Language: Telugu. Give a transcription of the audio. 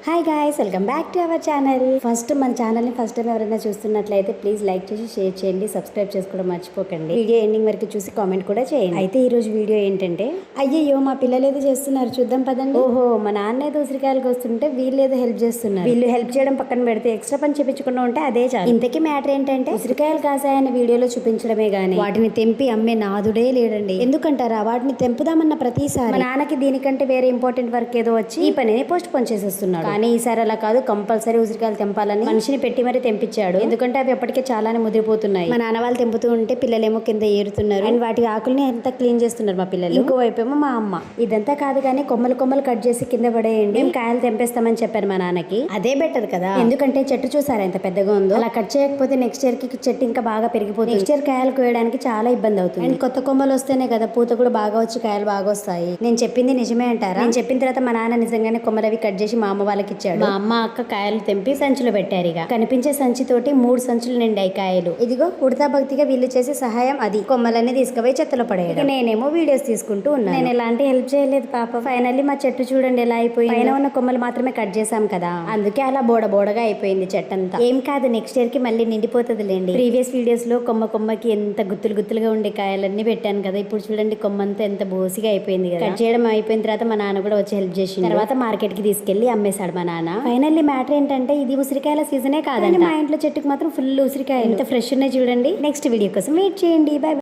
Hi guys, welcome back to our channel. First మన ఛానల్ని ఫస్ట్ టైం ఎవరైనా చూస్తున్నట్లయితే ప్లీజ్ లైక్ చేసి షేర్ చేయండి, సబ్స్క్రైబ్ చేసుకోవడం మర్చిపోకండి. వీడియో ఎండింగ్ వరకు చూసి కామెంట్ కూడా చేయండి. అయితే ఈ రోజు వీడియో ఏంటంటే, అయ్యయ్యో మా పిల్లలు ఏదో చేస్తున్నారు చూద్దాం పదండి. ఓహో, మా నాన్న ఏదో ఉసిరికాయలకు వస్తుంటే వీళ్ళు ఏదో హెల్ప్ చేస్తున్నారు. వీళ్ళు హెల్ప్ చేయడం పక్కన పెడితే ఎక్స్ట్రా పని చేపించకుండా ఉంటే అదే చాలు. ఇంతకీ మ్యాటర్ ఏంటంటే, ఉసిరికాయలు కాసాయని వీడియోలో చూపించడమే గానీ వాటిని తెంపి అమ్మే నాదుడే లేడండి. ఎందుకంటారా, వాటిని తెంపుదామన్న ప్రతిసారి మా నాన్నకి దీనికంటే వేరే ఇంపార్టెంట్ వర్క్ ఏదో వచ్చి ఈ పనిని పోస్ట్ పోన్ చేసేస్తున్నాడు. కానీ ఈసారి అలా కాదు, కంపల్సరీ ఉసిరికాయలు తెంపాలని మనిషిని పెట్టి మరీ తెంపించాడు. ఎందుకంటే అవి అప్పటికే చాలానే ముదిరిపోతున్నాయి. మా నాన్న వాళ్ళు తెంపుతూ ఉంటే పిల్లలేమో కింద ఏరుతున్నారు అండ్ వాటి ఆకుల్ని ఎంత క్లీన్ చేస్తున్నారు మా పిల్లలు. ఇంకోవైపు ఏమో మా అమ్మ. ఇదంతా కాదు కానీ కొమ్మలు కొమ్మలు కట్ చేసి కింద పడేయండి, మేము కాయలు తెంపేస్తామని చెప్పారు మా నాన్నకి. అదే బెటర్ కదా, ఎందుకంటే చెట్టు చూసారా ఎంత పెద్దగా ఉందో. అలా కట్ చేయకపోతే నెక్స్ట్ ఇయర్ కి చెట్టు ఇంకా బాగా పెరిగిపోతుంది. నెక్స్ట్ ఇయర్ కాయలు కోయడానికి చాలా ఇబ్బంది అవుతుంది. అండ్ కొత్త కొమ్మలు వస్తేనే కదా పూత కూడా బాగా వచ్చి కాయలు బాగా వస్తాయి. నేను చెప్పింది నిజమే అంటారా? నేను చెప్పిన తర్వాత మా నాన్న నిజంగానే కొమ్మలవి కట్ చేసి మా అమ్మ వాళ్ళకి ఇచ్చాడు. మా అమ్మ అక్క కాయలు తెంపి సంచులు పెట్టారు. ఇక కనిపించే సంచితోటి 3 సంచులు నిండాయి కాయలు. ఇదిగో ఉడతా భక్తిగా వీళ్ళు చేసే సహాయం అది. కొమ్మలన్నీ తీసుకుపోయి చెత్తలో పడేయడం. నేనేమో వీడియోస్ తీసుకుంటూ ఉన్నాను. నేను ఎలాంటి హెల్ప్ చేయలేదు పాప. ఫైనల్లీ మా చెట్టు చూడండి ఎలా అయిపోయింది. పైన ఉన్న కొమ్మలు మాత్రమే కట్ చేసాం కదా, అందుకే అలా బోడబోడగా అయిపోయింది చెట్టంతా. ఏం కాదు, నెక్స్ట్ ఇయర్ కి మళ్ళీ నిండిపోతుంది లేండి. ప్రీవియస్ వీడియోస్ లో కొమ్మకి ఎంత గుత్తులు గుత్తులుగా ఉండే కాయలన్నీ పెట్టాను కదా, ఇప్పుడు చూడండి కొమ్మంతా ఎంత బోసిగా అయిపోయింది కదా. కట్ చేయడం అయిపోయిన తర్వాత మా నాన్న కూడా వచ్చి హెల్ప్ చేసి తర్వాత మార్కెట్ కి తీసుకెళ్లి అమ్మేశాడు మా నాన్న. ఫైనల్లీ మ్యాటర్ ఏంటంటే, ఇది ఉసిరికాయల సీజనే కాదండి. మా ఇంట్లో చెట్టుకు మాత్రం ఫుల్ ఉసిరికాయలు ఎంత ఫ్రెష్ ఉన్నాయి చూడండి. నెక్స్ట్ వీడియో కోసం వెయిట్ చేయండి. బై.